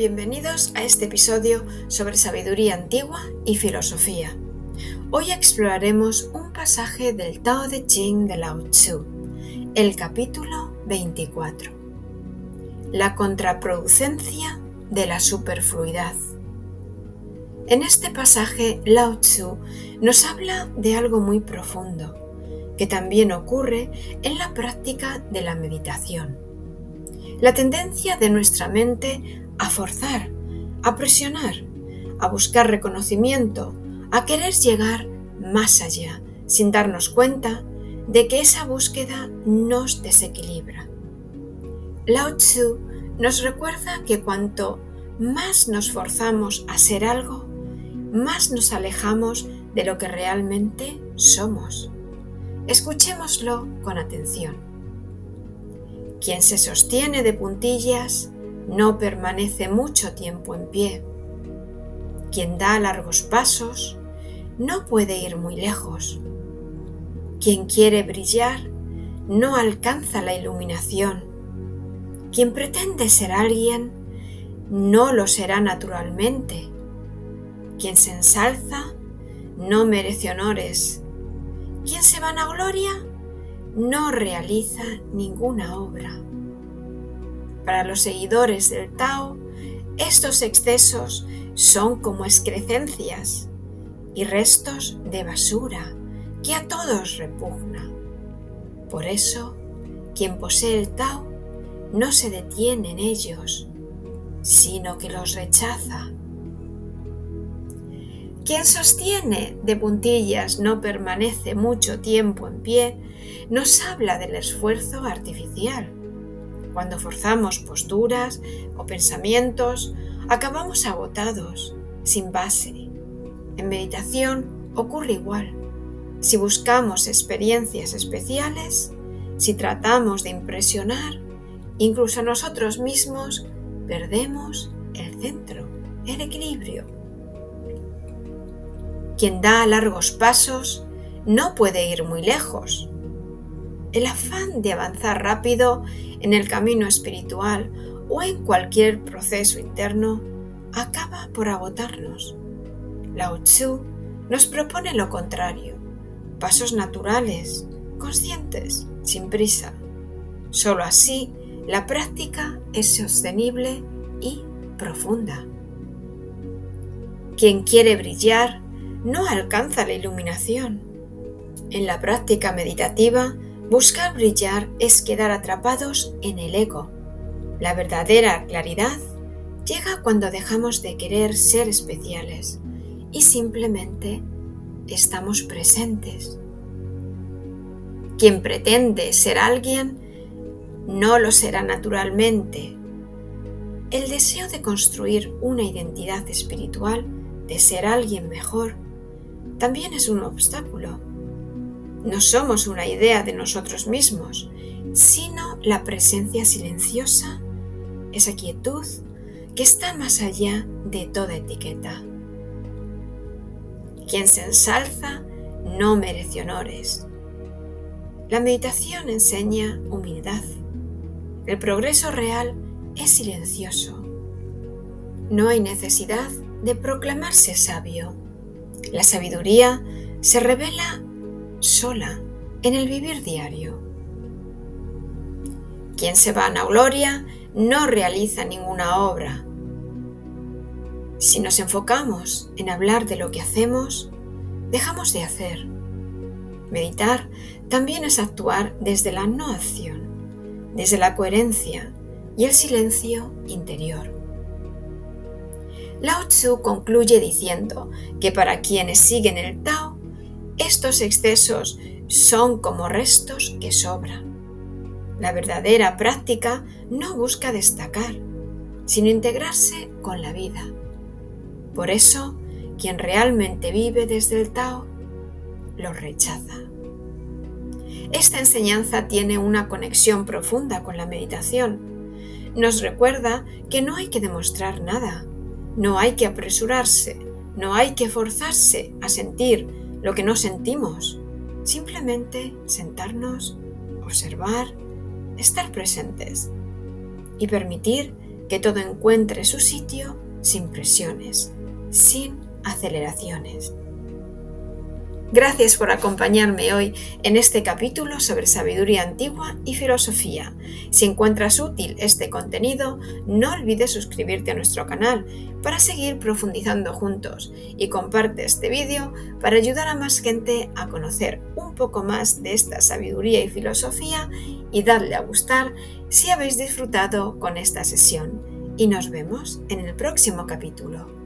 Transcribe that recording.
bienvenidos a este episodio sobre sabiduría antigua y filosofía. Hoy exploraremos un pasaje del Tao Te Ching de Lao Tzu, el capítulo 24. La contraproducencia de la superfluidad. En este pasaje, Lao Tzu nos habla de algo muy profundo, que también ocurre en la práctica de la meditación. La tendencia de nuestra mente a forzar, a presionar, a buscar reconocimiento, a querer llegar más allá, sin darnos cuenta de que esa búsqueda nos desequilibra. Lao Tzu nos recuerda que cuanto más nos forzamos a ser algo, más nos alejamos de lo que realmente somos. Escuchémoslo con atención. Quien se sostiene de puntillas no permanece mucho tiempo en pie. Quien da largos pasos no puede ir muy lejos. Quien quiere brillar no alcanza la iluminación. Quien pretende ser alguien no lo será naturalmente. Quien se ensalza no merece honores. Quien se vanagloria no realiza ninguna obra. Para los seguidores del Tao, estos excesos son como excrecencias y restos de basura que a todos repugna. Por eso, quien posee el Tao no se detiene en ellos, sino que los rechaza. Quien sostiene de puntillas no permanece mucho tiempo en pie, nos habla del esfuerzo artificial. Cuando forzamos posturas o pensamientos, acabamos agotados, sin base. En meditación ocurre igual. Si buscamos experiencias especiales, si tratamos de impresionar, incluso nosotros mismos, perdemos el centro, el equilibrio. Quien da largos pasos no puede ir muy lejos. El afán de avanzar rápido en el camino espiritual o en cualquier proceso interno acaba por agotarnos. Lao Tzu nos propone lo contrario, pasos naturales, conscientes, sin prisa. Solo así la práctica es sostenible y profunda. Quien quiere brillar no alcanza la iluminación. En la práctica meditativa, buscar brillar es quedar atrapados en el ego. La verdadera claridad llega cuando dejamos de querer ser especiales y simplemente estamos presentes. Quien pretende ser alguien no lo será naturalmente. El deseo de construir una identidad espiritual, de ser alguien mejor, también es un obstáculo. No somos una idea de nosotros mismos, sino la presencia silenciosa, esa quietud que está más allá de toda etiqueta. Quien se ensalza no merece honores. La meditación enseña humildad. El progreso real es silencioso. No hay necesidad de proclamarse sabio. La sabiduría se revela sola en el vivir diario. Quien se vanagloria no realiza ninguna obra. Si nos enfocamos en hablar de lo que hacemos, dejamos de hacer. Meditar también es actuar desde la no acción, desde la coherencia y el silencio interior. Lao Tzu concluye diciendo que para quienes siguen el Tao, estos excesos son como restos que sobran. La verdadera práctica no busca destacar, sino integrarse con la vida. Por eso, quien realmente vive desde el Tao, lo rechaza. Esta enseñanza tiene una conexión profunda con la meditación. Nos recuerda que no hay que demostrar nada, no hay que apresurarse, no hay que forzarse a sentir lo que no sentimos. Simplemente sentarnos, observar, estar presentes y permitir que todo encuentre su sitio sin presiones, sin aceleraciones. Gracias por acompañarme hoy en este capítulo sobre sabiduría antigua y filosofía. Si encuentras útil este contenido, no olvides suscribirte a nuestro canal para seguir profundizando juntos y comparte este vídeo para ayudar a más gente a conocer un poco más de esta sabiduría y filosofía y darle a gustar si habéis disfrutado con esta sesión. Y nos vemos en el próximo capítulo.